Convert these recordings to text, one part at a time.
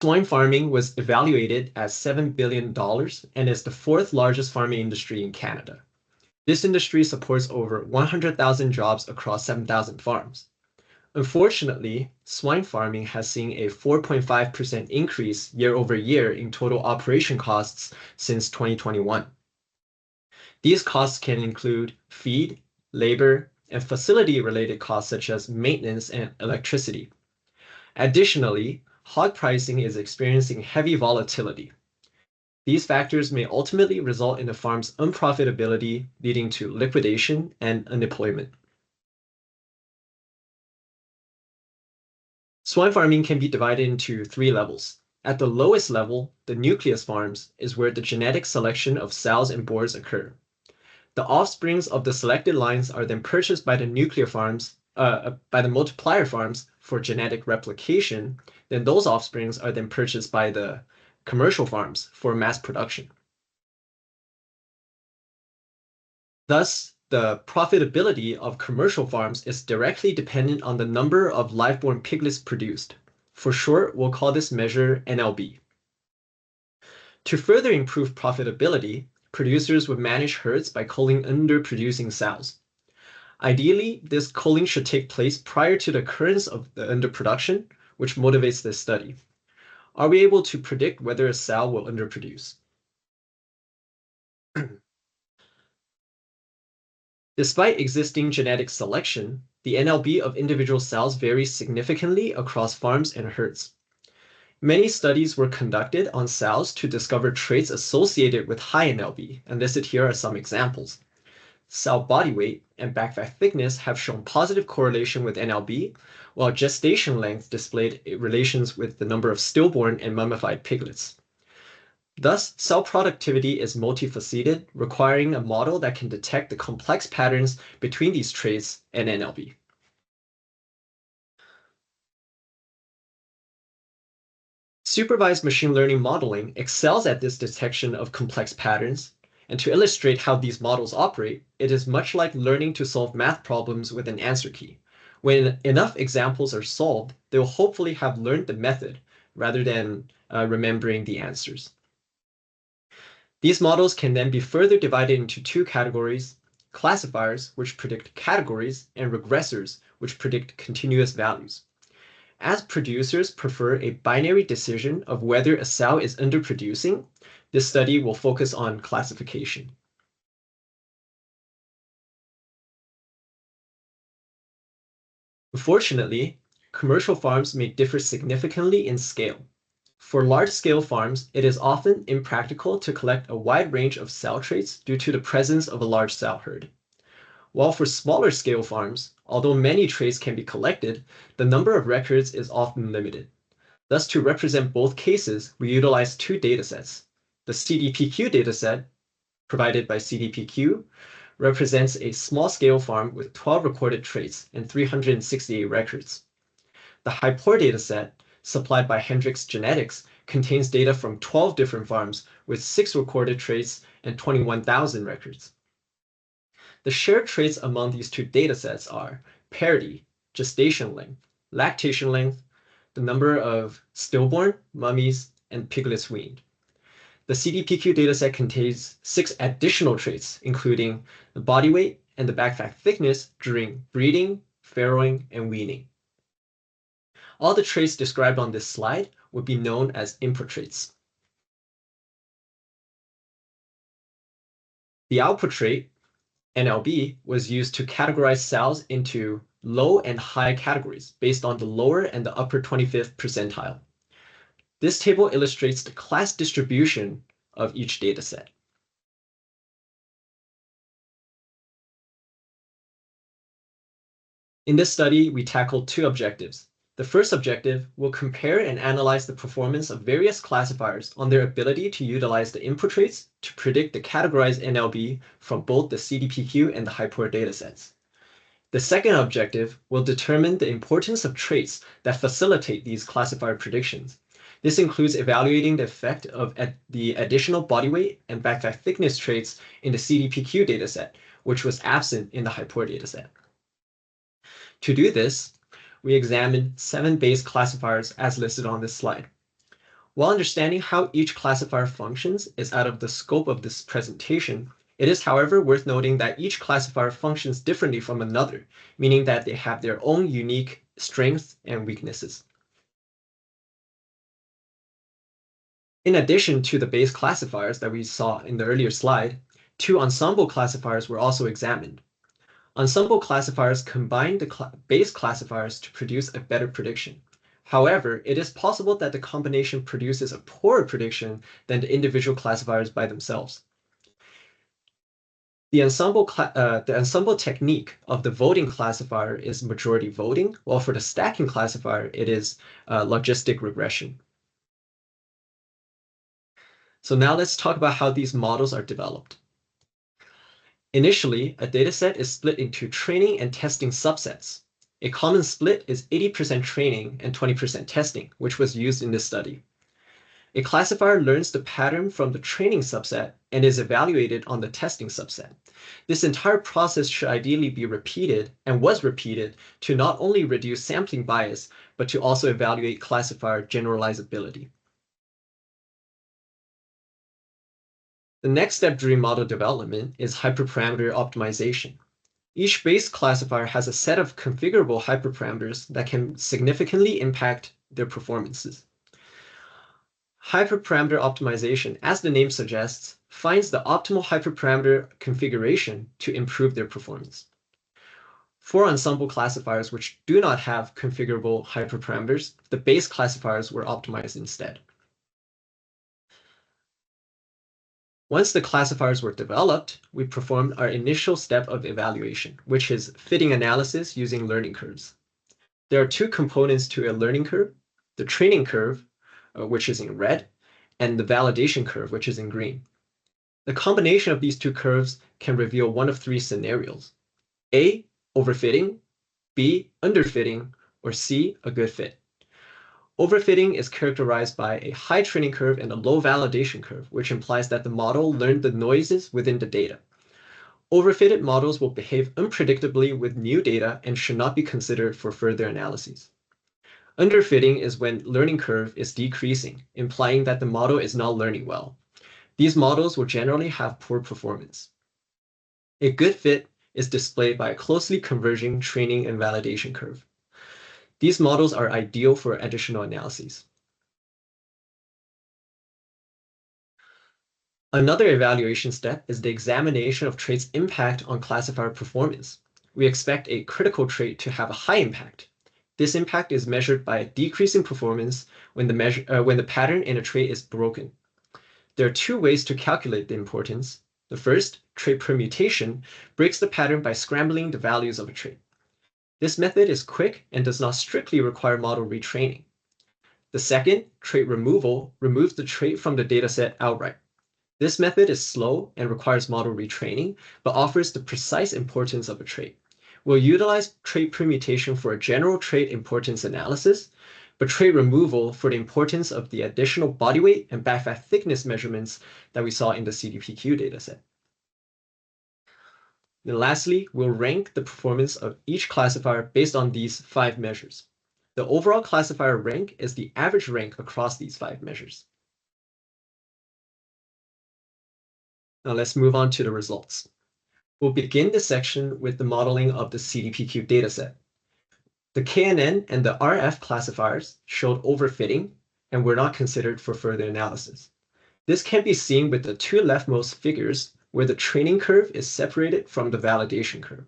Swine farming was evaluated as $7 billion and is the fourth largest farming industry in Canada. This industry supports over 100,000 jobs across 7,000 farms. Unfortunately, swine farming has seen a 4.5% increase year over year in total operation costs since 2021. These costs can include feed, labor, and facility-related costs such as maintenance and electricity. Additionally, hog pricing is experiencing heavy volatility. These factors may ultimately result in the farm's unprofitability, leading to liquidation and unemployment. Swine farming can be divided into 3 levels. At the lowest level, the nucleus farms is where the genetic selection of sows and boars occur. The offsprings of the selected lines are then purchased by the multiplier farms for genetic replication. Then those offsprings are then purchased by the commercial farms for mass production. Thus, the profitability of commercial farms is directly dependent on the number of live-born piglets produced. For short, we'll call this measure NLB. To further improve profitability, producers would manage herds by culling underproducing sows. Ideally, this culling should take place prior to the occurrence of the underproduction, which motivates this study. Are we able to predict whether a sow will underproduce? Despite existing genetic selection, the NLB of individual sows varies significantly across farms and herds. Many studies were conducted on sows to discover traits associated with high NLB, and listed here are some examples. Sow body weight and back fat thickness have shown positive correlation with NLB, while gestation length displayed relations with the number of stillborn and mummified piglets. Thus, cell productivity is multifaceted, requiring a model that can detect the complex patterns between these traits and NLB. Supervised machine learning modeling excels at this detection of complex patterns, and to illustrate how these models operate, it is much like learning to solve math problems with an answer key. When enough examples are solved, they will hopefully have learned the method rather than remembering the answers. These models can then be further divided into 2 categories: classifiers, which predict categories, and regressors, which predict continuous values. As producers prefer a binary decision of whether a sow is underproducing, this study will focus on classification. Unfortunately, commercial farms may differ significantly in scale. For large-scale farms, it is often impractical to collect a wide range of sow traits due to the presence of a large sow herd. While for smaller-scale farms, although many traits can be collected, the number of records is often limited. Thus, to represent both cases, we utilize 2 datasets. The CDPQ dataset, provided by CDPQ, represents a small-scale farm with 12 recorded traits and 368 records. The HiPOR dataset, supplied by Hendrix Genetics, contains data from 12 different farms with 6 recorded traits and 21,000 records. The shared traits among these 2 datasets are parity, gestation length, lactation length, the number of stillborn, mummies, and piglets weaned. The CDPQ dataset contains 6 additional traits, including the body weight and the back fat thickness during breeding, farrowing, and weaning. All the traits described on this slide would be known as input traits. The output trait, NLB, was used to categorize sows into low and high categories based on the lower and the upper 25th percentile. This table illustrates the class distribution of each dataset. In this study, we tackled 2 objectives. The first objective will compare and analyze the performance of various classifiers on their ability to utilize the input traits to predict the categorized NLB from both the CDPQ and the HiPOR datasets. The second objective will determine the importance of traits that facilitate these classifier predictions. This includes evaluating the effect of the additional body weight and back fat thickness traits in the CDPQ dataset, which was absent in the HiPOR dataset. To do this, we examined 7 base classifiers as listed on this slide. While understanding how each classifier functions is out of the scope of this presentation, it is, however, worth noting that each classifier functions differently from another, meaning that they have their own unique strengths and weaknesses. In addition to the base classifiers that we saw in the earlier slide, two ensemble classifiers were also examined. Ensemble classifiers combine the base classifiers to produce a better prediction. However, it is possible that the combination produces a poorer prediction than the individual classifiers by themselves. The ensemble technique of the voting classifier is majority voting, while for the stacking classifier, it is logistic regression. So now let's talk about how these models are developed. Initially, a dataset is split into training and testing subsets. A common split is 80% training and 20% testing, which was used in this study. A classifier learns the pattern from the training subset and is evaluated on the testing subset. This entire process should ideally be repeated and was repeated to not only reduce sampling bias, but to also evaluate classifier generalizability. The next step during model development is hyperparameter optimization. Each base classifier has a set of configurable hyperparameters that can significantly impact their performances. Hyperparameter optimization, as the name suggests, finds the optimal hyperparameter configuration to improve their performance. For ensemble classifiers which do not have configurable hyperparameters, the base classifiers were optimized instead. Once the classifiers were developed, we performed our initial step of evaluation, which is fitting analysis using learning curves. There are two components to a learning curve, the training curve, which is in red, and the validation curve, which is in green. The combination of these two curves can reveal one of three scenarios: A, overfitting, B, underfitting, or C, a good fit. Overfitting is characterized by a high training curve and a low validation curve, which implies that the model learned the noises within the data. Overfitted models will behave unpredictably with new data and should not be considered for further analyses. Underfitting is when learning curve is decreasing, implying that the model is not learning well. These models will generally have poor performance. A good fit is displayed by a closely converging training and validation curve. These models are ideal for additional analyses. Another evaluation step is the examination of traits' impact on classifier performance. We expect a critical trait to have a high impact. This impact is measured by a decrease in performance when the pattern in a trait is broken. There are two ways to calculate the importance. The first, trait permutation, breaks the pattern by scrambling the values of a trait. This method is quick and does not strictly require model retraining. The second, trait removal, removes the trait from the dataset outright. This method is slow and requires model retraining, but offers the precise importance of a trait. We'll utilize trait permutation for a general trait importance analysis, but trait removal for the importance of the additional body weight and back fat thickness measurements that we saw in the CDPQ dataset. And lastly, we'll rank the performance of each classifier based on these 5 measures. The overall classifier rank is the average rank across these 5 measures. Now let's move on to the results. We'll begin this section with the modeling of the CDPQ dataset. The KNN and the RF classifiers showed overfitting and were not considered for further analysis. This can be seen with the two leftmost figures, where the training curve is separated from the validation curve.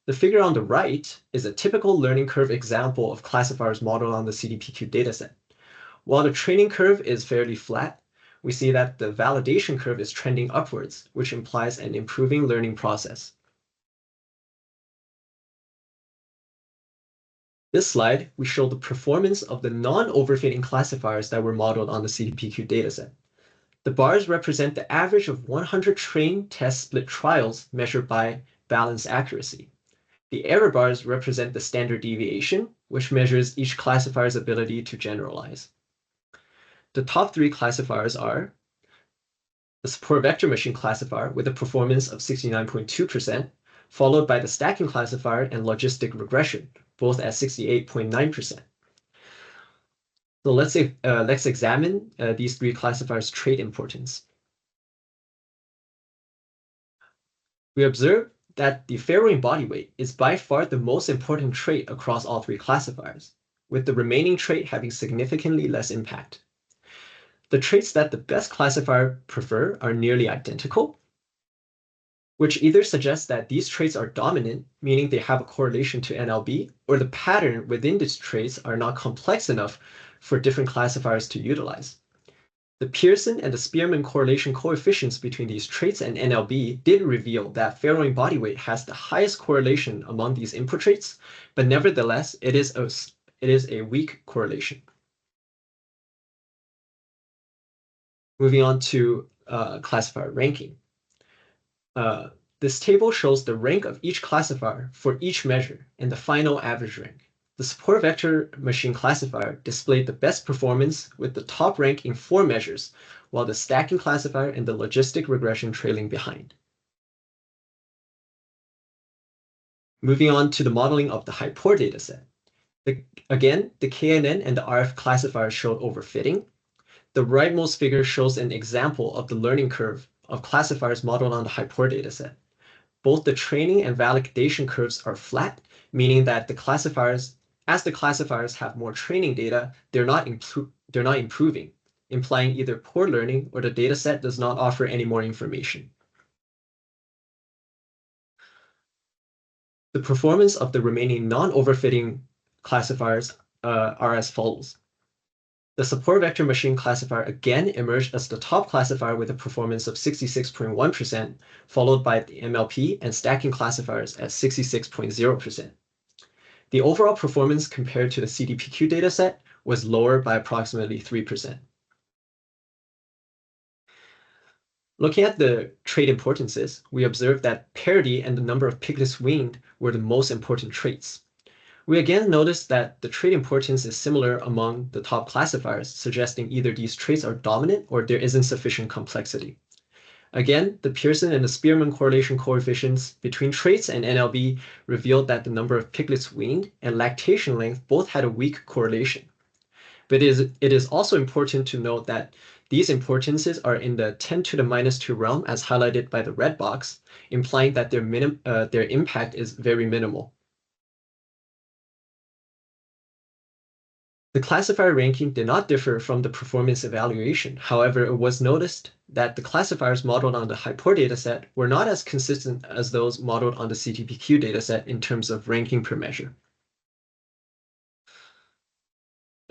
The figure on the right is a typical learning curve example of classifiers modeled on the CDPQ dataset. While the training curve is fairly flat, we see that the validation curve is trending upwards, which implies an improving learning process. This slide, we show the performance of the non-overfitting classifiers that were modeled on the CDPQ dataset. The bars represent the average of 100 train test split trials measured by balance accuracy. The error bars represent the standard deviation, which measures each classifier's ability to generalize. The top 3 classifiers are the support vector machine classifier with a performance of 69.2%, followed by the stacking classifier and logistic regression, both at 68.9%. So let's examine these three classifiers' trait importance. We observe that the fairing body weight is by far the most important trait across all three classifiers, with the remaining trait having significantly less impact. The traits that the best classifier prefer are nearly identical, which either suggests that these traits are dominant, meaning they have a correlation to NLB, or the pattern within these traits are not complex enough for different classifiers to utilize. The Pearson and the Spearman correlation coefficients between these traits and NLB did reveal that farrowing body weight has the highest correlation among these input traits, but nevertheless, it is a weak correlation. Moving on to classifier ranking. This table shows the rank of each classifier for each measure and the final average rank. The support vector machine classifier displayed the best performance with the top rank in 4 measures, while the stacking classifier and the logistic regression trailing behind. Moving on to the modeling of the Hyport dataset. Again, the KNN and the RF classifiers showed overfitting. The rightmost figure shows an example of the learning curve of classifiers modeled on the Hyport dataset. Both the training and validation curves are flat, meaning that as the classifiers have more training data, they're not improving, implying either poor learning or the dataset does not offer any more information. The performance of the remaining non-overfitting classifiers are as follows. The support vector machine classifier again emerged as the top classifier with a performance of 66.1%, followed by the MLP and stacking classifiers at 66.0%. The overall performance compared to the CDPQ dataset was lower by approximately 3%. Looking at the trait importances, we observed that parity and the number of piglets weaned were the most important traits. We again noticed that the trait importance is similar among the top classifiers, suggesting either these traits are dominant or there isn't sufficient complexity. Again, the Pearson and the Spearman correlation coefficients between traits and NLB revealed that the number of piglets weaned and lactation length both had a weak correlation. But it is also important to note that these importances are in the 10 to the minus 2 realm as highlighted by the red box, implying that their impact is very minimal. The classifier ranking did not differ from the performance evaluation. However, it was noticed that the classifiers modeled on the Hyport dataset were not as consistent as those modeled on the CTPQ dataset in terms of ranking per measure.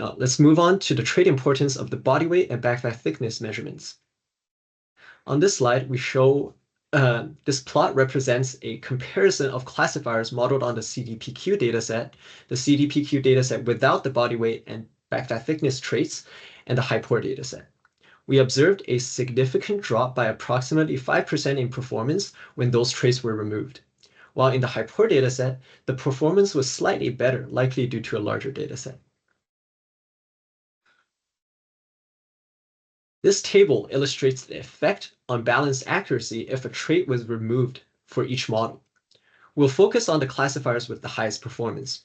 Now, let's move on to the trait importance of the body weight and back fat thickness measurements. On this slide, we show this plot represents a comparison of classifiers modeled on the CDPQ dataset, the CDPQ dataset without the body weight and back fat thickness traits, and the Hyport dataset. We observed a significant drop by approximately 5% in performance when those traits were removed, while in the Hyport dataset, the performance was slightly better, likely due to a larger dataset. This table illustrates the effect on balanced accuracy if a trait was removed for each model. We'll focus on the classifiers with the highest performance.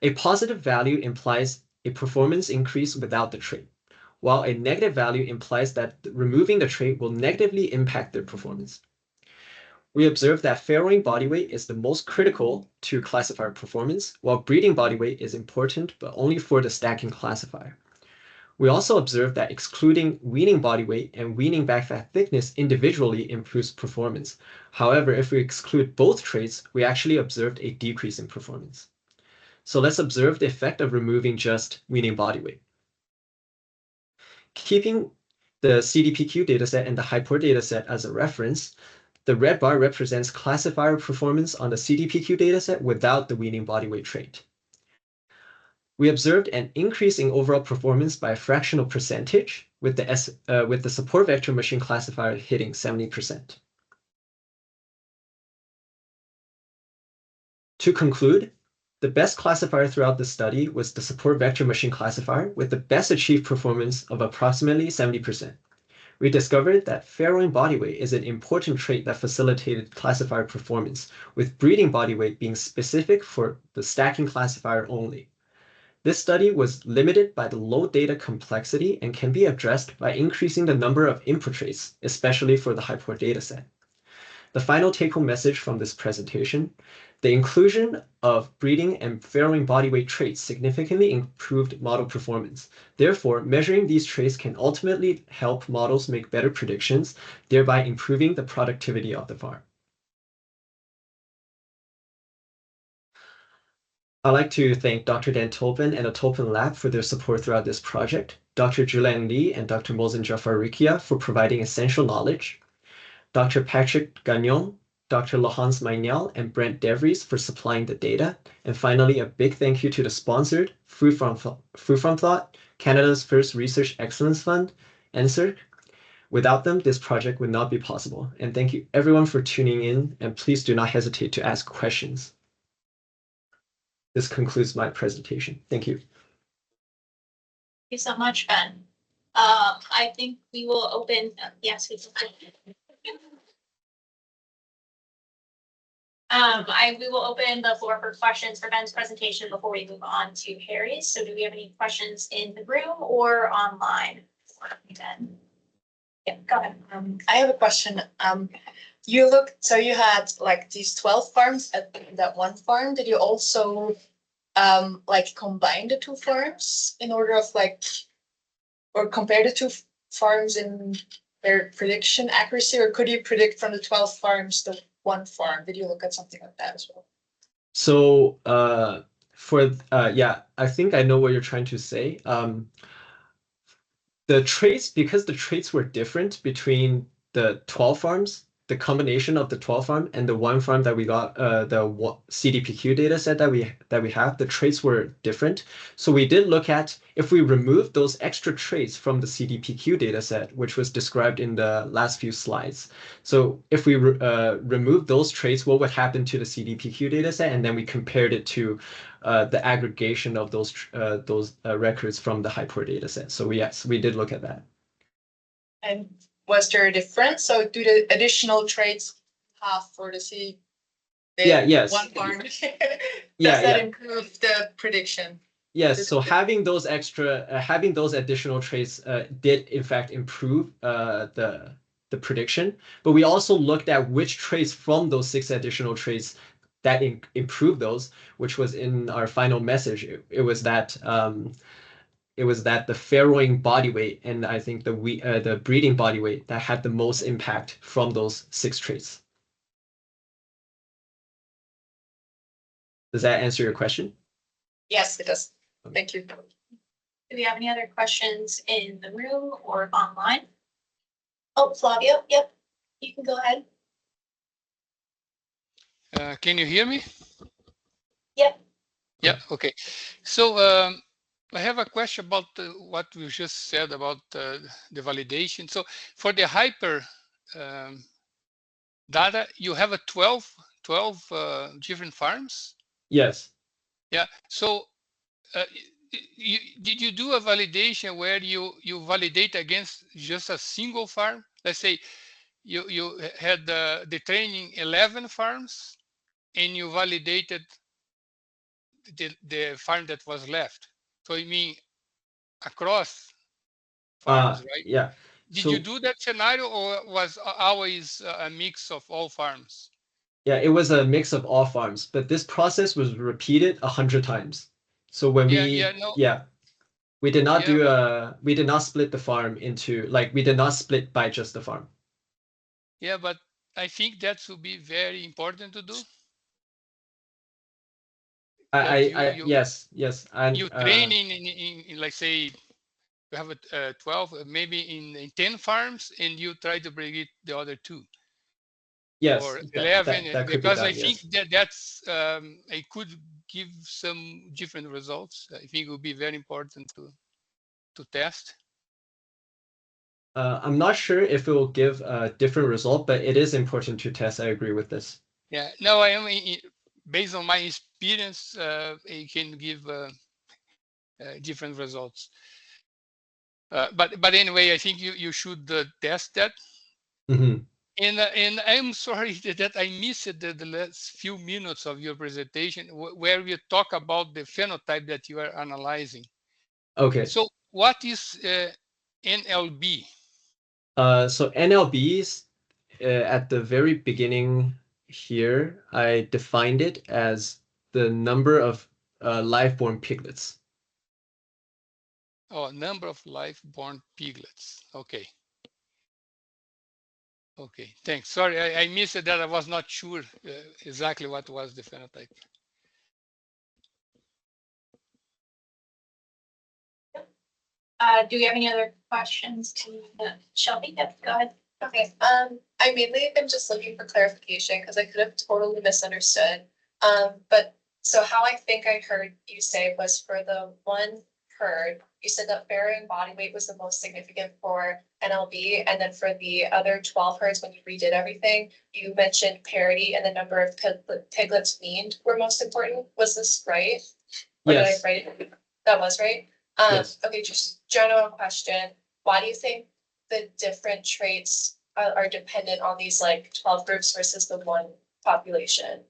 A positive value implies a performance increase without the trait, while a negative value implies that removing the trait will negatively impact their performance. We observe that farrowing body weight is the most critical to classifier performance, while breeding body weight is important, but only for the stacking classifier. We also observed that excluding weaning body weight and weaning back fat thickness individually improves performance. However, if we exclude both traits, we actually observed a decrease in performance. So let's observe the effect of removing just weaning body weight. Keeping the CDPQ dataset and the Hyport dataset as a reference, the red bar represents classifier performance on the CDPQ dataset without the weaning body weight trait. We observed an increase in overall performance by a fractional percentage, with the support vector machine classifier hitting 70%. To conclude, the best classifier throughout the study was the support vector machine classifier with the best achieved performance of approximately 70%. We discovered that farrowing body weight is an important trait that facilitated classifier performance, with breeding body weight being specific for the stacking classifier only. This study was limited by the low data complexity and can be addressed by increasing the number of input traits, especially for the hyper dataset. The final take-home message from this presentation: the inclusion of breeding and farrowing body weight traits significantly improved model performance. Therefore, measuring these traits can ultimately help models make better predictions, thereby improving the productivity of the farm. I'd like to thank Dr. Dan Tolpin and the Tolpin Lab for their support throughout this project, Dr. Julian Lee and Dr. Mohsen Jafarikia for providing essential knowledge, Dr. Patrick Gagnon, Dr. Lahans Mainel, and Brent DeVries for supplying the data. And finally, a big thank you to the sponsored Fruit from Thought, Canada's first Research Excellence Fund, NSERC. Without them, this project would not be possible. And thank you everyone for tuning in, and please do not hesitate to ask questions. This concludes my presentation. Thank you. Thank you so much, Ben. I think we will open, yes, we will open the floor for questions for Ben's presentation before we move on to Harry's. So do we have any questions in the room or online? Ben? Yeah, go ahead. I have a question. So you had like these 12 farms at that one farm. Did you also like combine the two farms in order of like, or compare the two farms in their prediction accuracy, or could you predict from the 12 farms the one farm? Did you look at something like that as well? So yeah, I think I know what you're trying to say. The traits, because the traits were different between the 12 farms, the combination of the 12 farm and the one farm that we got, the CDPQ data set that we have, the traits were different. So we did look at if we remove those extra traits from the CDPQ data set, which was described in the last few slides. So if we remove those traits, what would happen to the CDPQ data set? And then we compared it to the aggregation of those records from the hyper data set. So yes, we did look at that. And was there a difference? So do the additional traits have for the C? Yes. One farm. Does that improve the prediction? Yes. So having those additional traits did in fact improve the prediction. But we also looked at which traits from those 6 additional traits that improved those, which was in our final message. It was that the farrowing body weight and I think the breeding body weight that had the most impact from those 6 traits. Does that answer your question? Yes, it does. Thank you. Do we have any other questions in the room or online? Oh, Flavio, yep, you can go ahead. Can you hear me? Yep. Yeah, okay. So I have a question about what we just said about the validation. So for the hyper data, you have a 12 different farms? Yes. Yeah. So did you do a validation where you validate against just a single farm? Let's say you had the training 11 farms and you validated the farm that was left. So you mean across farms, right? Yeah. Did you do that scenario, or was always a mix of all farms? Yeah, it was a mix of all farms, but this process was repeated 100 times. So when we did not we did not split the farm into, like, we did not split by just the farm. Yeah, but I think that would be very important to do. Yes. And you train in like say you have a 12, maybe in 10 farms, and you try to bring it the other 2. Yes, or 11, that could because be done, I think that's it could give some different results. I think it would be very important to test. I'm not sure if it will give a different result, but it is important to test. I agree with this. Yeah, no, I am based on my experience, it can give different results. But anyway, I think you should test that. Mm-hmm. And I'm sorry that I missed the last few minutes of your presentation where you talk about the phenotype that you are analyzing. Okay. So what is NLB? So NLBs, at the very beginning here, I defined it as the number of live-born piglets. Oh, number of live-born piglets. Okay. Okay, thanks. Sorry, I missed that. I was not sure exactly what was the phenotype. Do we have any other questions to Shelby? Yep, go ahead. Okay, I mainly am just looking for clarification because I could have totally misunderstood. But so how I think I heard you say was for the one herd, you said that varying body weight was the most significant for NLB, and then for the other 12 herds, when you redid everything, you mentioned parity and the number of piglets weaned were most important. Was this right? Or did I Yes. write it? That was right. Yes. Okay, just general question. Why do you think the different traits are dependent on these like 12 groups versus the one population?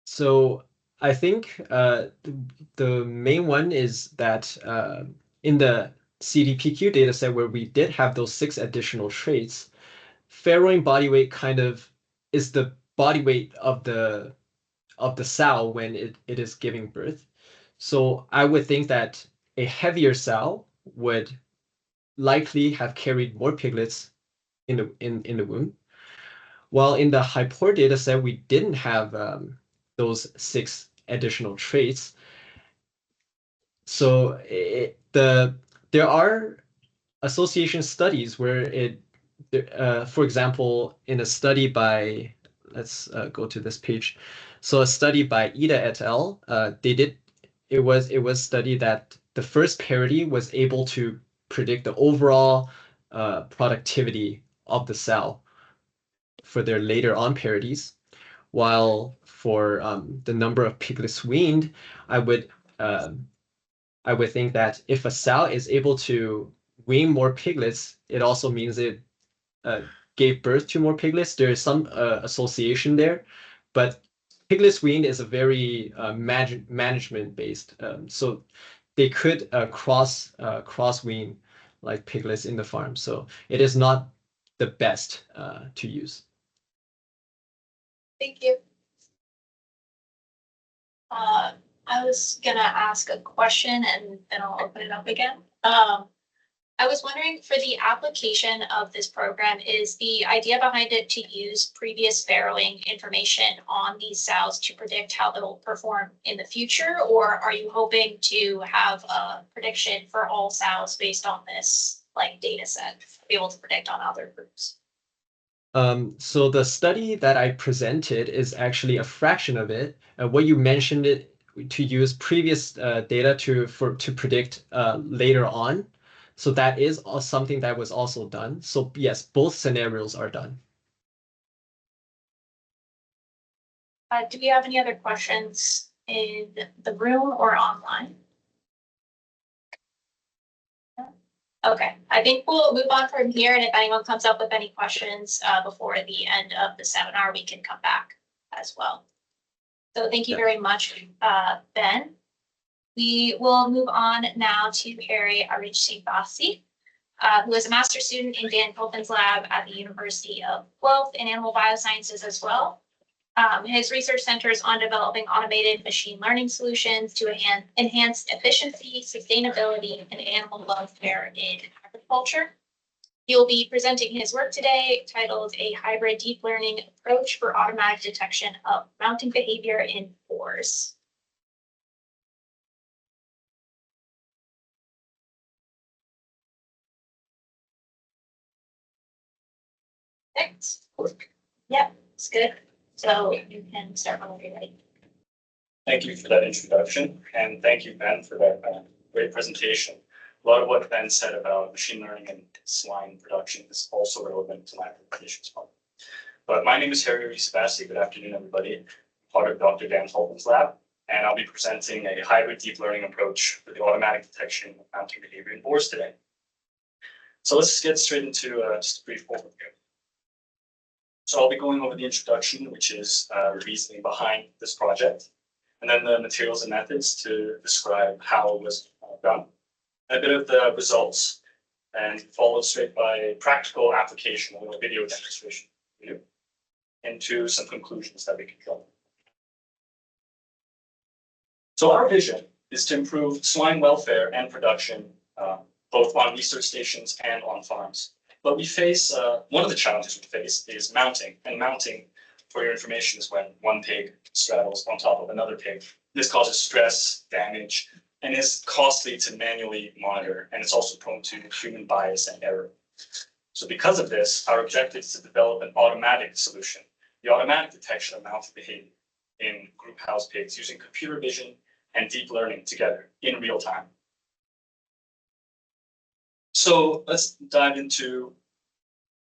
So I think the main one is that in the CDPQ dataset where we did have those 6 additional traits, farrowing body weight kind of is the body weight of the sow when it is giving birth. So I would think that a heavier sow would likely have carried more piglets in the womb. While in the HyPOR data set, we didn't have those 6 additional traits. So there are association studies where for example, in a study by, let's go to this page. So a study by Ida et al. It was studied that the first parity was able to predict the overall productivity of the cell for their later on parities, while for the number of piglets weaned, I would think that if a sow is able to wean more piglets, it also means it gave birth to more piglets. There is some association there, but piglets weaned is a very management based. So they could cross wean like piglets in the farm. So it is not the best to use. Thank you. I was gonna ask a question and then I'll open it up again. I was wondering, for the application of this program, is the idea behind it to use previous farrowing information on these sows to predict how they'll perform in the future? Or are you hoping to have a prediction for all sows based on this like data set, be able to predict on other groups? So the study that I presented is actually a fraction of it. What you mentioned it to use previous data to predict later on. So that is something that was also done. So yes, both scenarios are done. Do we have any other questions in the room or online? Okay, I think we'll move on from here, and if anyone comes up with any questions before the end of the seminar, we can come back as well. So thank you very much, Ben. We will move on now to Harry Aricibasi, who is a master's student in Dan Colfin's lab at the University of Guelph in animal biosciences as well. His research centers on developing automated machine learning solutions to enhance efficiency, sustainability, and animal welfare in agriculture. He'll be presenting his work today titled A Hybrid Deep Learning Approach for Automatic Detection of Mounting Behavior in Boars. Thanks. Yep, it's good. So you can start whenever you're ready. Thank you for that introduction, and thank you, Ben, for that great presentation. A lot of what Ben said about machine learning and swine production is also relevant to my presentation as well. But my name is Harry Aricibasi. Good afternoon, everybody. I'm part of Dr. Dan Colfin's lab, and I'll be presenting a hybrid deep learning approach for the automatic detection of mounting behavior in boars today. So let's get straight into just a brief overview. So I'll be going over the introduction, which is the reasoning behind this project, and then the materials and methods to describe how it was done, a bit of the results, and followed straight by practical application or a video demonstration into some conclusions that we can draw. So our vision is to improve swine welfare and production, both on research stations and on farms. But we face, one of the challenges we face is mounting. And mounting, for your information, is when one pig straddles on top of another pig. This causes stress, damage, and is costly to manually monitor. And it's also prone to human bias and error. So because of this, our objective is to develop an automatic solution, the automatic detection of mounting behavior in group house pigs using computer vision and deep learning together in real time. So let's dive into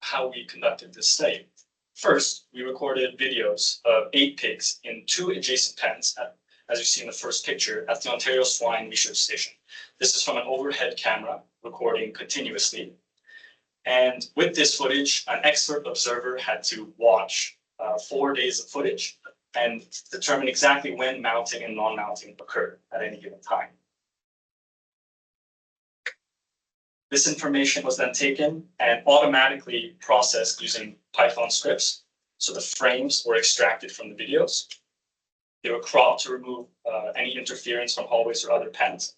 how we conducted this study. First, we recorded videos of 8 pigs in 2 adjacent pens, as you see in the first picture, at the Ontario Swine Research Station. This is from an overhead camera recording continuously. And with this footage, an expert observer had to watch 4 days of footage and determine exactly when mounting and non-mounting occurred at any given time. This information was then taken and automatically processed using Python scripts. So the frames were extracted from the videos. They were cropped to remove any interference from hallways or other pens.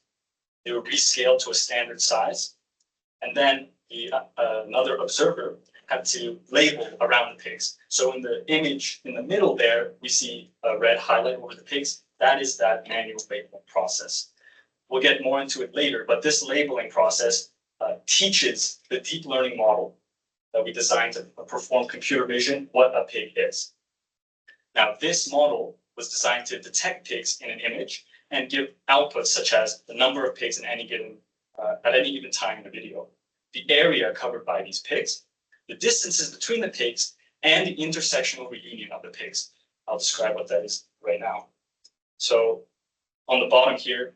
They were rescaled to a standard size. And then another observer had to label around the pigs. So in the image in the middle there, we see a red highlight over the pigs. That is that manual labeling process. We'll get more into it later, but this labeling process teaches the deep learning model that we designed to perform computer vision what a pig is. Now, this model was designed to detect pigs in an image and give outputs such as the number of pigs in any given at any given time in the video, the area covered by these pigs, the distances between the pigs, and the intersectional reunion of the pigs. I'll describe what that is right now. So on the bottom here,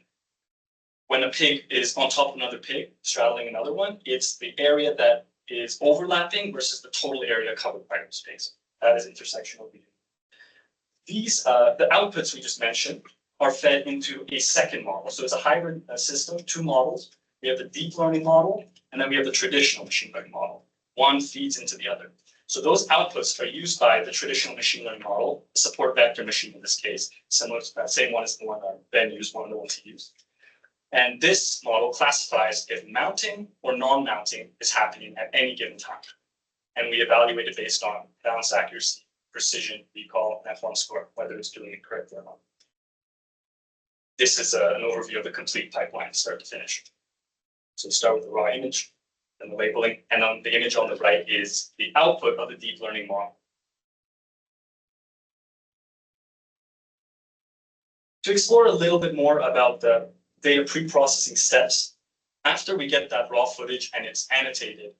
when a pig is on top of another pig, straddling another one, it's the area that is overlapping versus the total area covered by those pigs. That is intersectional reunion. These, the outputs we just mentioned, are fed into a second model. So it's a hybrid system, 2 models. We have the deep learning model, and then we have the traditional machine learning model. One feeds into the other. So those outputs are used by the traditional machine learning model, the support vector machine in this case, similar to that same one as the one Ben used, one of the ones he used. And this model classifies if mounting or non-mounting is happening at any given time. And we evaluate it based on balance accuracy, precision, recall, and F1 score, whether it's doing it correctly or not. This is an overview of the complete pipeline, start to finish. So start with the raw image, then the labeling, and then the image on the right is the output of the deep learning model. To explore a little bit more about the data pre-processing steps, after we get that raw footage and it's annotated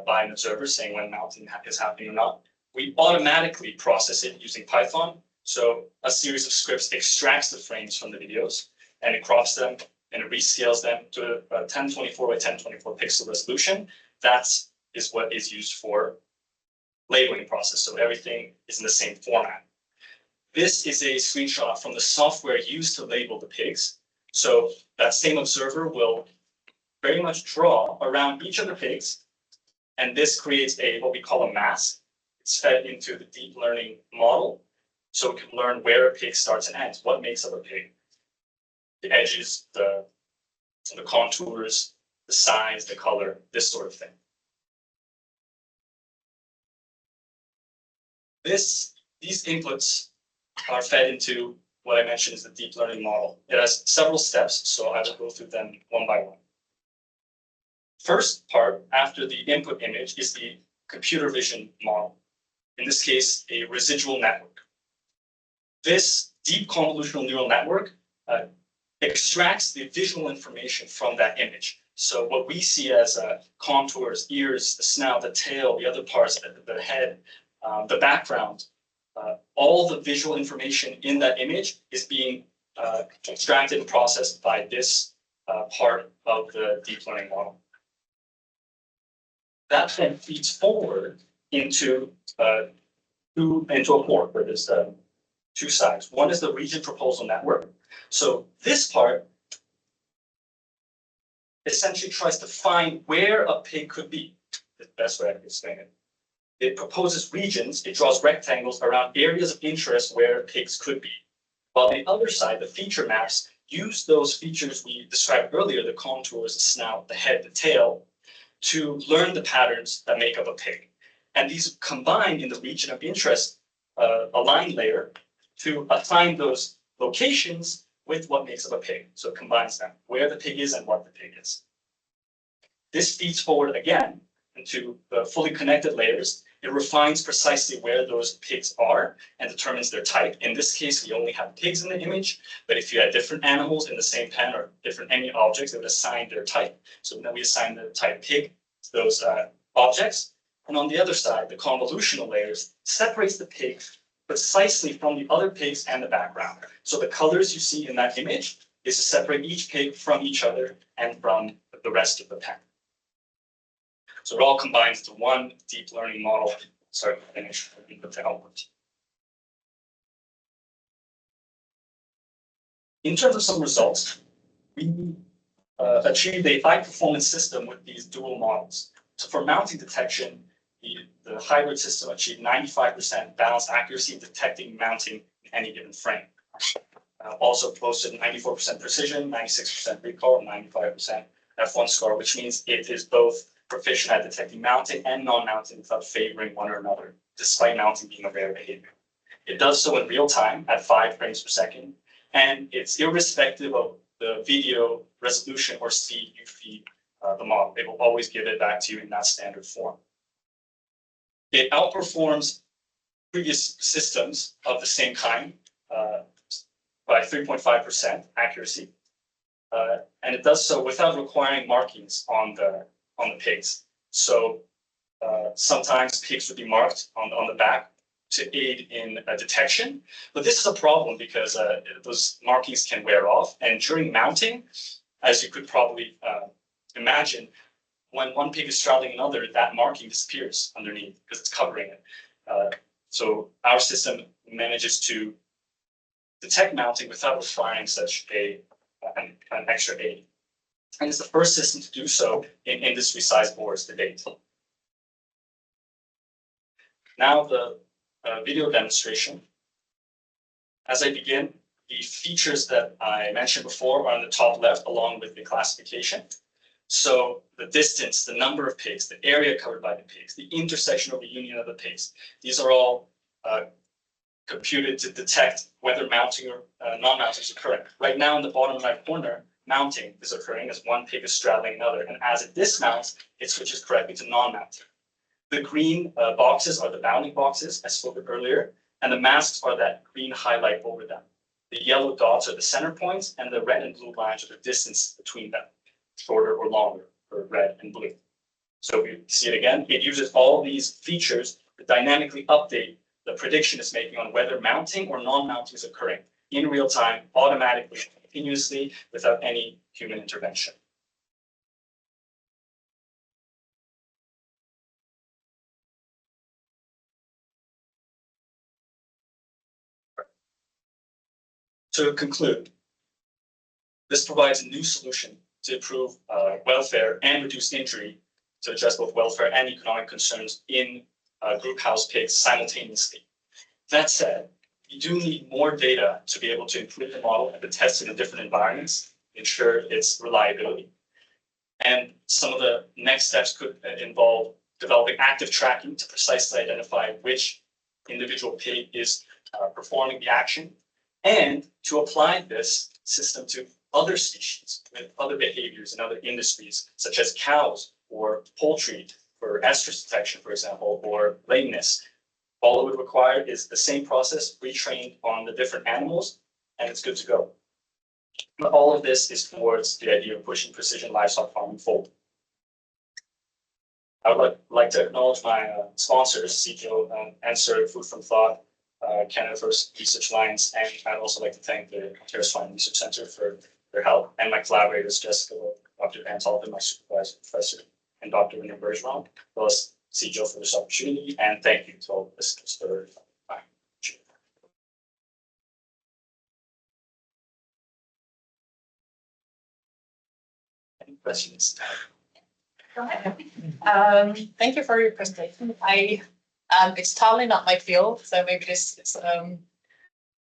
by an observer saying when mounting is happening or not, we automatically process it using Python. So a series of scripts extracts the frames from the videos and it crops them and it rescales them to a 1024 by 1024 pixel resolution. That is what is used for labeling process. So everything is in the same format. This is a screenshot from the software used to label the pigs. So that same observer will very much draw around each of the pigs. And this creates what we call a mask. It's fed into the deep learning model. So we can learn where a pig starts and ends, what makes up a pig. The edges, the contours, the size, the color, this sort of thing. These inputs are fed into what I mentioned is the deep learning model. It has several steps, so I will go through them one by one. First part, after the input image, is the computer vision model. In this case, a residual network. This deep convolutional neural network extracts the visual information from that image. So what we see as contours, ears, the snout, the tail, the other parts, the head, the background, all the visual information in that image is being extracted and processed by this part of the deep learning model. That then feeds forward into into a port where there's two sides. One is the region proposal network. So this part essentially tries to find where a pig could be. The best way I can explain it. It proposes regions, it draws rectangles around areas of interest where pigs could be. While the other side, the feature maps, use those features we described earlier, the contours, the snout, the head, the tail, to learn the patterns that make up a pig. And these combine in the region of interest align layer to assign those locations with what makes up a pig. So it combines them, where the pig is and what the pig is. This feeds forward again into the fully connected layers. It refines precisely where those pigs are and determines their type. In this case, we only have pigs in the image, but if you had different animals in the same pen or different any objects, it would assign their type. So then we assign the type pig to those objects. And on the other side, the convolutional layers separates the pig precisely from the other pigs and the background. So the colors you see in that image is to separate each pig from each other and from the rest of the pen. So it all combines to one deep learning model, start to finish, with the output. In terms of some results, we achieved a high performance system with these dual models. So for mounting detection, the hybrid system achieved 95% balanced accuracy in detecting mounting in any given frame. Also posted 94% precision, 96% recall, and 95% F1 score, which means it is both proficient at detecting mounting and non-mounting without favoring one or another, despite mounting being a rare behavior. It does so in real time at 5 frames per second, and it's irrespective of the video resolution or speed you feed the model. It will always give it back to you in that standard form. It outperforms previous systems of the same kind by 3.5% accuracy, and it does so without requiring markings on the pigs. So sometimes pigs would be marked on the back to aid in detection, but this is a problem because those markings can wear off, and during mounting, as you could probably imagine, when one pig is straddling another, that marking disappears underneath because it's covering it. So our system manages to detect mounting without requiring such an extra aid. And it's the first system to do so in industry-sized boards to date. Now the video demonstration. As I begin, the features that I mentioned before are on the top left along with the classification. So the distance, the number of pigs, the area covered by the pigs, the intersection or reunion of the pigs, these are all computed to detect whether mounting or non-mounting is occurring. Right now in the bottom right corner, mounting is occurring as one pig is straddling another, and as it dismounts, it switches correctly to non-mounting. The green boxes are the bounding boxes, as spoken earlier, and the masks are that green highlight over them. The yellow dots are the center points, and the red and blue lines are the distance between them, shorter or longer for red and blue. So if you see it again, it uses all these features to dynamically update the prediction it's making on whether mounting or non-mounting is occurring in real time, automatically, continuously, without any human intervention. To conclude, this provides a new solution to improve welfare and reduce injury to address both welfare and economic concerns in group house pigs simultaneously. That said, you do need more data to be able to improve the model and to test it in different environments, ensure its reliability. And some of the next steps could involve developing active tracking to precisely identify which individual pig is performing the action, and to apply this system to other species with other behaviors in other industries, such as cows or poultry for estrus detection, for example, or lameness. All it would require is the same process retrained on the different animals, and it's good to go. But all of this is towards the idea of pushing precision livestock farming forward. I would like to acknowledge my sponsors, CGIL and CERT, Food from Thought, Canada First Research Lines, and I'd also like to thank the Ontario Swine Research Centre for their help, and my collaborators, Jessica, Dr. Van Talpen, my supervisor, professor, and Dr. Renee Bergeron, as well as CGIL for this opportunity, and thank you to all the listeners for Any questions? Go ahead. Thank you for your presentation. It's totally not my field, so maybe this is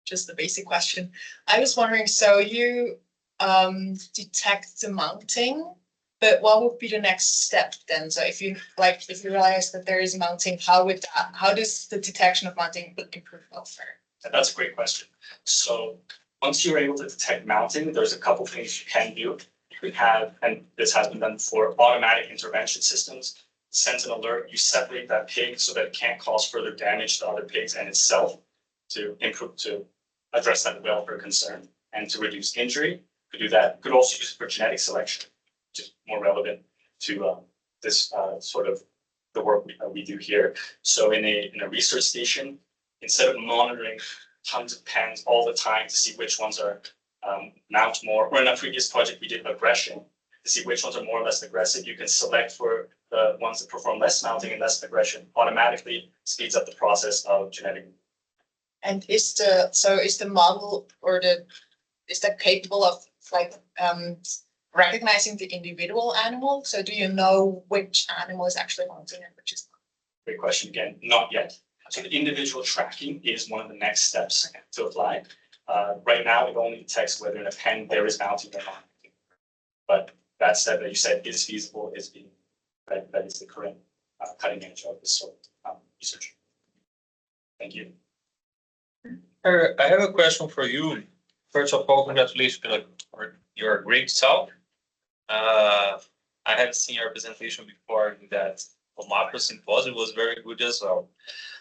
just a basic question. I was wondering, so you detect the mounting, but what would be the next step then? So if you realize that there is mounting, how does the detection of mounting improve welfare? That's a great question. So once you're able to detect mounting, there's a couple things you can do. You can have, and this has been done before, automatic intervention systems. Sends an alert, you separate that pig so that it can't cause further damage to other pigs and itself to address that welfare concern and to reduce injury. Could do that. Could also use it for genetic selection, which is more relevant to this sort of the work we do here. So in a research station, instead of monitoring tons of pens all the time to see which ones are mount more, or in a previous project we did aggression to see which ones are more or less aggressive, you can select for the ones that perform less mounting and less aggression. Automatically speeds up the process of genetic. And is the model or is that capable of recognizing the individual animal? So do you know which animal is actually mounting and which is not? Great question again, not yet. So the individual tracking is one of the next steps to apply. Right now, it only detects whether in a pen there is mounting or not. But that step that you said is feasible, is being that is the current cutting edge of this sort of research. Thank you. I have a question for you. First of all, congratulations for your great talk. I have seen your presentation before that Macro Symposium was very good as well.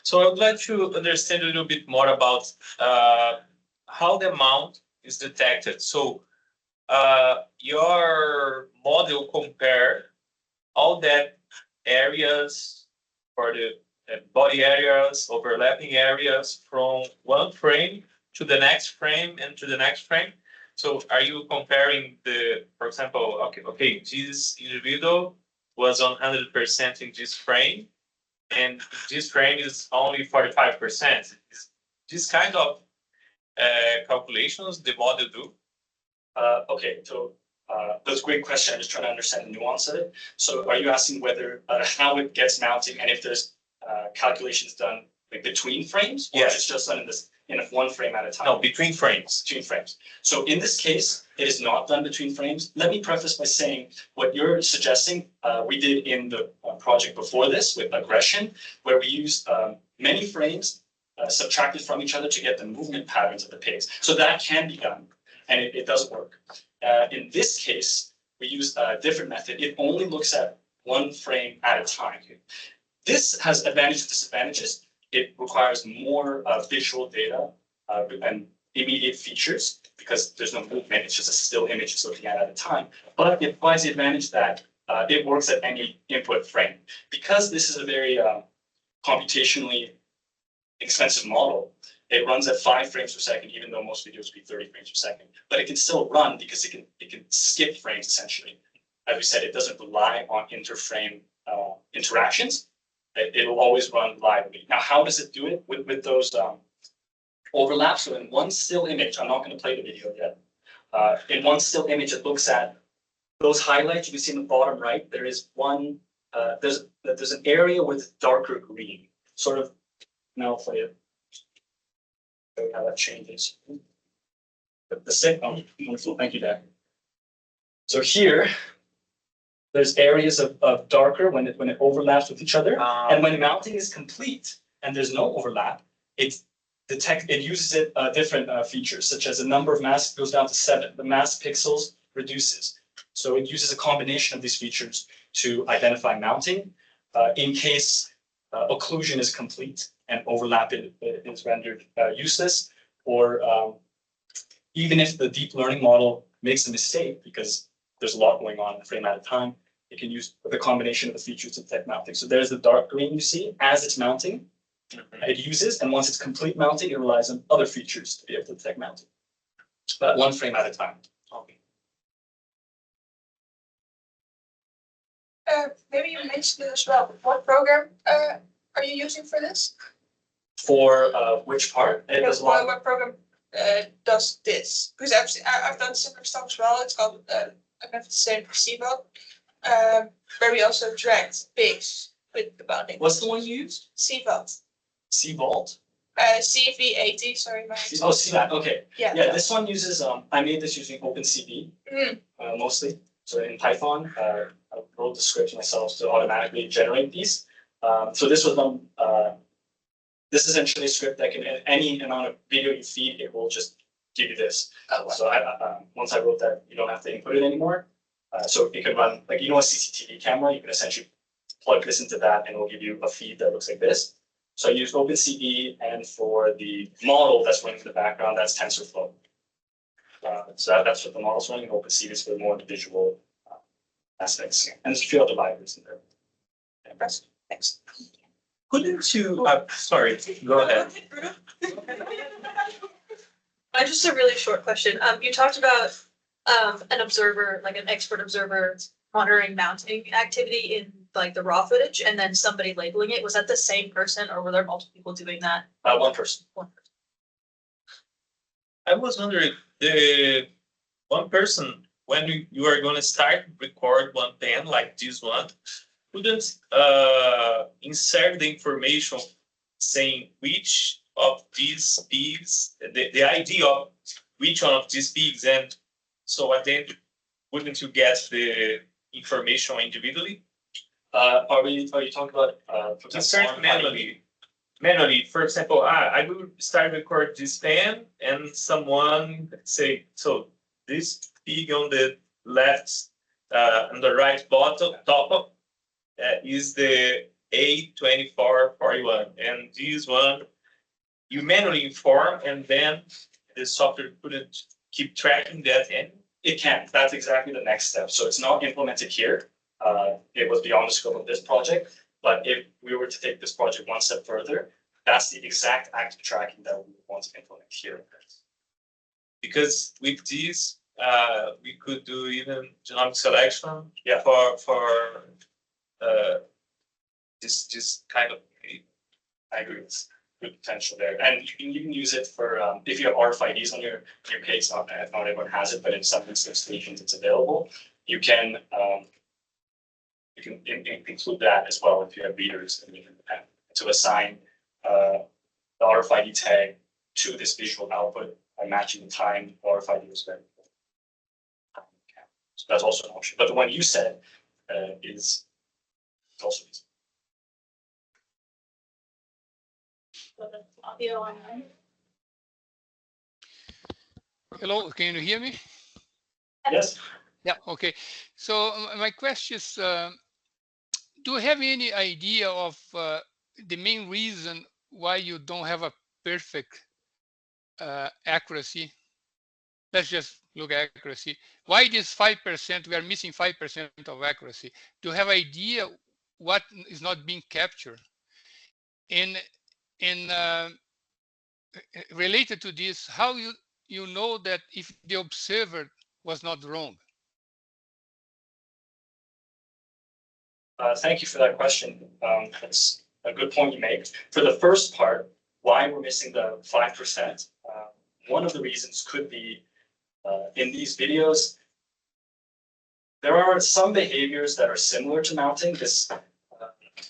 So I would like to understand a little bit more about how the mount is detected. So your model compare all that areas for the body areas, overlapping areas from one frame to the next frame and to the next frame. So are you comparing for example, okay, this individual was 100% in this frame, and this frame is only 45%. This kind of calculations the model do? Okay, so that's a great question. I'm just trying to understand the nuance of it. So are you asking whether how it gets mounting and if there's calculations done between frames, or yes, it's just done in one frame at a time? No, between frames. Between frames. So in this case, it is not done between frames. Let me preface by saying what you're suggesting, we did in the project before this with aggression, where we used many frames subtracted from each other to get the movement patterns of the pigs. So that can be done, and it does work. In this case, we use a different method. It only looks at one frame at a time. This has advantages and disadvantages. It requires more visual data and immediate features because there's no movement. It's just a still image it's looking at a time. But it provides the advantage that it works at any input frame. Because this is a very computationally expensive model, it runs at 5 frames per second, even though most videos will be 30 frames per second. But it can still run because it can skip frames essentially. As we said, it doesn't rely on interframe interactions. It'll always run reliably. Now, how does it do it with those overlaps? So in one still image, I'm not going to play the video yet. In one still image, it looks at those highlights. You can see in the bottom right, there is one. There's an area with darker green, sort of. Now I'll play it. Show you how that changes. But the second, wonderful. Thank you, Dad. So here, there's areas of darker when it overlaps with each other, and when mounting is complete and there's no overlap, it uses different features, such as the number of masks goes down to 7. The mask pixels reduces, so it uses a combination of these features to identify mounting. In case occlusion is complete and overlap is rendered useless, or even if the deep learning model makes a mistake because there's a lot going on in a frame at a time, it can use the combination of the features to detect mounting. So there's the dark green you see as it's mounting. It uses, and once it's complete mounting, it relies on other features to be able to detect mounting. But 1 frame at a time. Maybe you mentioned it as well. What program are you using for this? For which part? It does what program does this? Because I've done similar stuff as well. It's called I have the same for CVOT, where we also dragged pigs with the bounding. What's the one you used? CVOT. C-Vault? CV80, sorry, my. Oh, C-Vault, okay. Yeah. Yeah, this one uses, I made this using OpenCV, mostly. So in Python, I wrote the script myself to automatically generate these. So this was done, this is essentially a script that can, any amount of video you feed, it will just give you this. Oh, wow. So once I wrote that, you don't have to input it anymore. So it can run, like, you know, a CCTV camera, you can essentially plug this into that and it will give you a feed that looks like this. So I used OpenCV, and for the model that's running in the background, that's TensorFlow. So that's what the model's running. OpenCV is for more the visual aspects. And there's a few other libraries in there. Impressive. Thanks. Couldn't you, sorry, go ahead. Just a really short question. You talked about an observer, like an expert observer, monitoring mounting activity in like the raw footage, and then somebody labeling it. Was that the same person, or were there multiple people doing that? One person. One person. I was wondering, the one person, when you are going to start record one pen like this one, couldn't insert the information saying which of these pigs, the ID of which one of these pigs, and so at the end, wouldn't you get the information individually? Are you talking about Insert manually, for example, I will start record this pen and someone say, so this pig on the left, on the right bottom, top is the A2441, and this one you manually inform, and then the software couldn't keep tracking that, and it can. That's exactly the next step. So it's not implemented here. It was beyond the scope of this project. But if we were to take this project one step further, that's the exact active tracking that we want to implement here. Because with this, we could do even genomic selection. Yeah. For this kind of. I agree. It's good potential there, and you can use it for if you have RFIDs on your page. Not everyone has it, but in some stations it's available. You can include that as well if you have readers to assign the RFID tag to this visual output by matching the time the RFID was ready. So that's also an option. But the one you said is also easy. Audio online. Hello, can you hear me? Yes. Yeah, okay. So my question is, do you have any idea of the main reason why you don't have a perfect accuracy? Let's just look at accuracy. Why this 5%, we are missing 5% of accuracy? Do you have idea what is not being captured? And related to this, how you know that if the observer was not wrong? Thank you for that question. That's a good point you make. For the first part, why we're missing the 5%, one of the reasons could be in these videos, there are some behaviors that are similar to mounting. This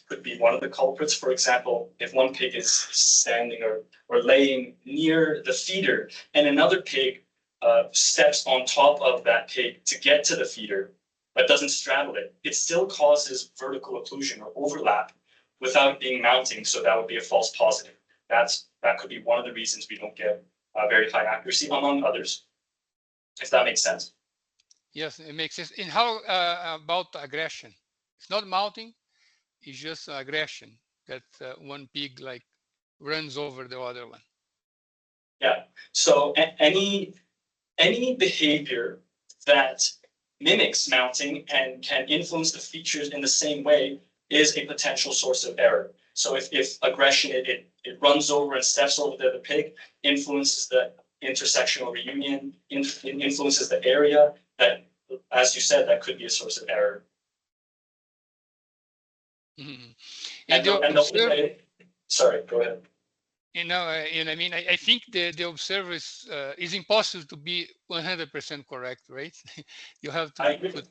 could be one of the culprits. For example, if one pig is standing or laying near the feeder and another pig steps on top of that pig to get to the feeder, but doesn't straddle it, it still causes vertical occlusion or overlap without being mounting. So that would be a false positive. That could be one of the reasons we don't get very high accuracy, among others, if that makes sense. Yes, it makes sense. And how about aggression? It's not mounting, it's just aggression that one pig like runs over the other one. Yeah, so any behavior that mimics mounting and can influence the features in the same way is a potential source of error. So if aggression, it runs over and steps over the other pig, influences the intersectional reunion, influences the area, that, as you said, that could be a source of error. Mm-hmm. And the way, sorry, go ahead. You know, and I mean, I think the observer is impossible to be 100% correct, right? You have to I agree. put.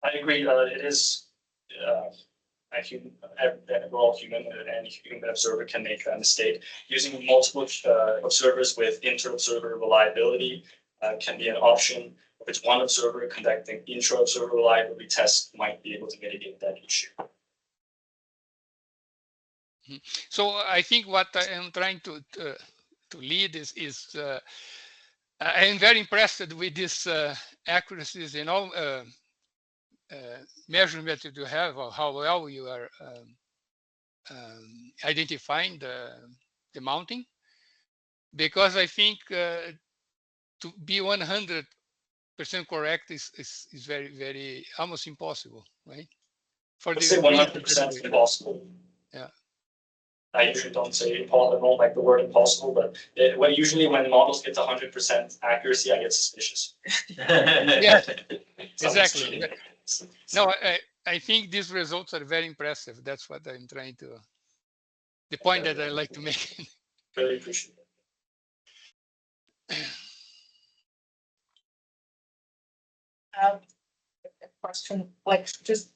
I agree. It is a human. We're all human, and any human observer can make a mistake. Using multiple observers with inter-observer reliability can be an option. If it's one observer conducting intra-observer reliability tests, might be able to mitigate that issue. So I think what I am trying to lead is I am very impressed with this accuracies in all measurements that you have, or how well you are identifying the mounting, because I think to be 100% correct is very, very almost impossible, right? For Let's say 100% impossible. Yeah. I usually don't say impossible. I don't like the word impossible, but usually when the models get to 100% accuracy, I get suspicious. Yeah, exactly. No, I think these results are very impressive. That's what I'm trying to, the point that I like to make. Really appreciate it. A question, like just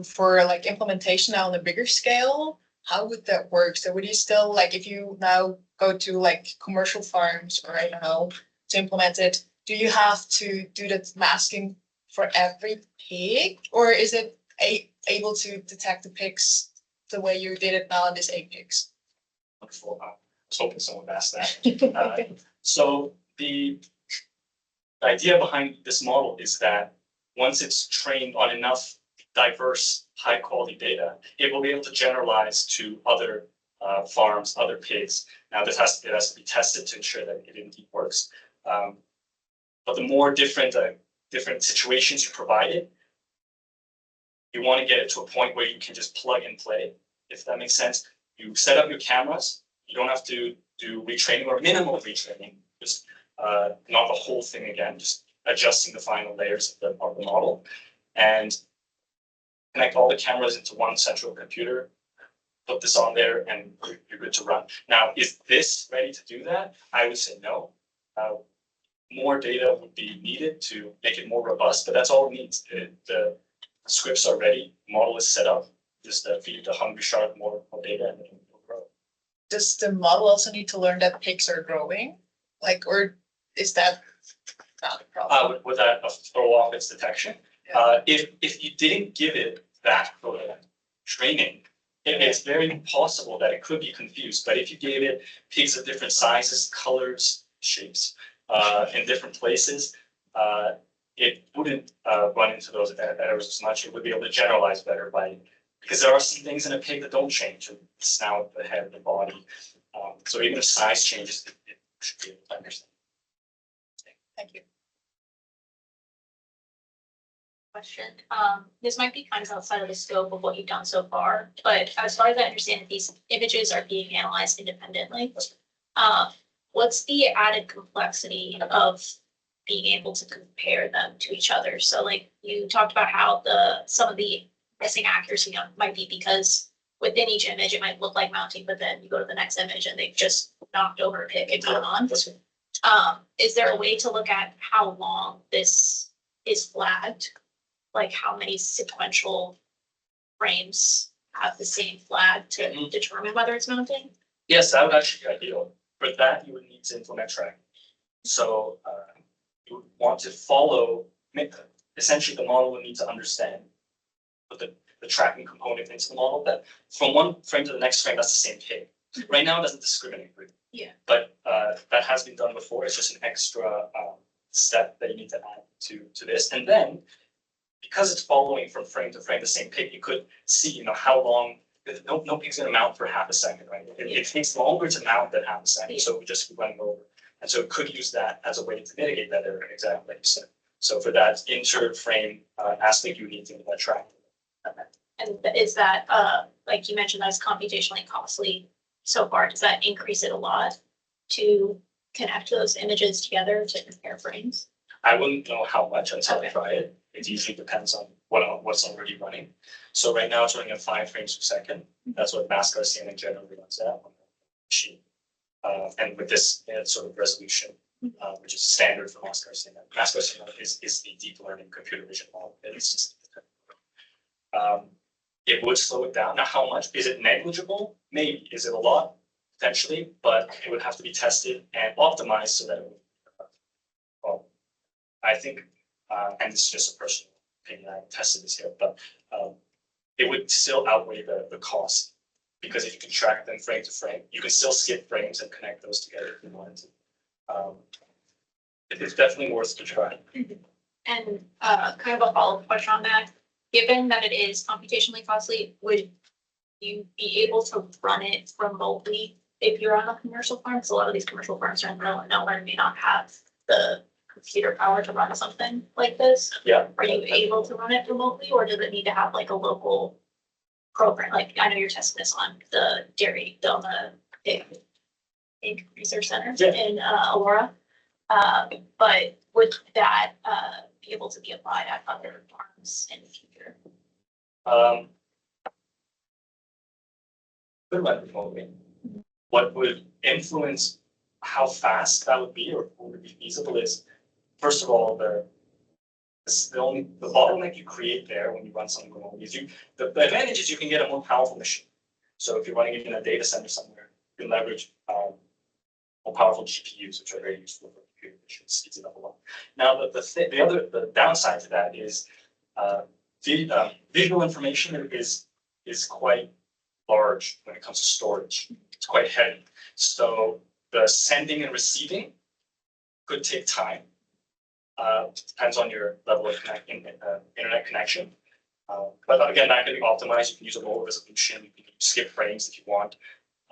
for like implementation now on a bigger scale, how would that work? So would you still like if you now go to like commercial farms or I don't know to implement it, do you have to do that masking for every pig, or is it able to detect the pigs the way you did it now in this 8 pigs? Wonderful. I was hoping someone would ask that. So the idea behind this model is that once it's trained on enough diverse, high quality data, it will be able to generalize to other farms, other pigs. Now, it has to be tested to ensure that it indeed works. But the more different situations you provide it, you want to get it to a point where you can just plug and play, if that makes sense. You set up your cameras. You don't have to do retraining or minimal retraining, just not the whole thing again, just adjusting the final layers of the model, and connect all the cameras into one central computer, put this on there, and you're good to run. Now, is this ready to do that? I would say no. More data would be needed to make it more robust, but that's all it needs. The scripts are ready, model is set up, just feed the hungry shark more data and it'll grow. Does the model also need to learn that pigs are growing? Like, or is that not a problem? Would that throw off its detection? Yeah. If you didn't give it that training, it's very possible that it could be confused. But if you gave it pigs of different sizes, colors, shapes, in different places, it wouldn't run into those errors as much. It would be able to generalize better because there are some things in a pig that don't change: the snout, the head, the body. So even if size changes, it should be able to understand. Thank you. Question. This might be kind of outside of the scope of what you've done so far, but as far as I understand, these images are being analyzed independently. What's the added complexity of being able to compare them to each other? So like you talked about how some of the missing accuracy might be because within each image it might look like mounting, but then you go to the next image and they've just knocked over a pick and gone on. Is there a way to look at how long this is flagged? Like how many sequential frames have the same flag to determine whether it's mounting? Yes, that would actually be ideal. For that, you would need to implement tracking. So you would want to follow, essentially the model would need to understand the tracking component into the model, that from one frame to the next frame, that's the same pig. Right now, it doesn't discriminate really. Yeah. But that has been done before. It's just an extra step that you need to add to this. And then, because it's following from frame to frame the same pig, you could see, how long. No pig's going to mount for half a second, right? It takes longer to mount than half a second, so we just run over. And so it could use that as a way to mitigate that error, exactly like you said. So for that inter-frame aspect, you need to do that tracking. Okay. And is that, like you mentioned, that's computationally costly so far? Does that increase it a lot to connect those images together to compare frames? I wouldn't know how much until I try it. It usually depends on what's already running. So right now it's running at 5 frames per second. That's what NASCAR CNN generally runs at on the machine. And with this sort of resolution, which is standard for NASCAR CNN. NASCAR CNN is the deep learning computer vision model. It's just it would slow it down. Now, how much? Is it negligible? Maybe. Is it a lot? Potentially, but it would have to be tested and optimized so that it would. Well, I think, and this is just a personal opinion, I haven't tested this yet, but it would still outweigh the cost, because if you can track them frame to frame, you can still skip frames and connect those together if you wanted to. It's definitely worth to try. And kind of a follow-up question on that. Given that it is computationally costly, would you be able to run it remotely if you're on a commercial farm? Because a lot of these commercial farms are in the middle of nowhere and may not have the computer power to run something like this. Yeah. Are you able to run it remotely, or does it need to have like a local program? Like, I know you're testing this on the dairy, on the pig research center in Aurora. But would that be able to be applied at other farms in the future? What would influence how fast that would be, or would be feasible, is first of all the bottleneck you create there when you run something remotely is the advantage is you can get a more powerful machine. So if you're running it in a data center somewhere, you can leverage more powerful GPUs, which are very useful for computer vision. Speeds it up a lot. Now the downside to that is visual information is quite large when it comes to storage. It's quite heavy. So the sending and receiving could take time. Depends on your level of internet connection. But again, that can be optimized. You can use a lower resolution. You can skip frames if you want.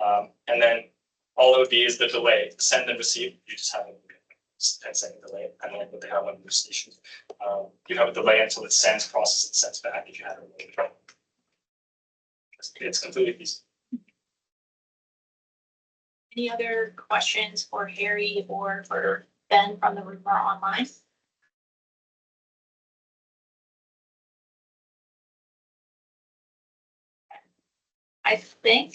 And then all it would be is the delay. Send and receive, you just have a 10-second delay. And then what they have on your station, you have a delay until it sends, processes, and sends back if you have it. It's completely feasible. Any other questions for Harry or for Ben from the room or online? I think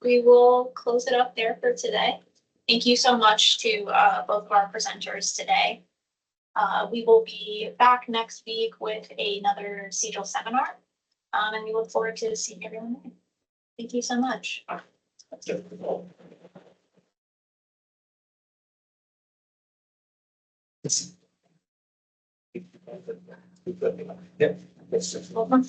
we will close it up there for today. Thank you so much to both of our presenters today. We will be back next week with another CGIL seminar, and we look forward to seeing everyone there. Thank you so much. Yeah. Welcome.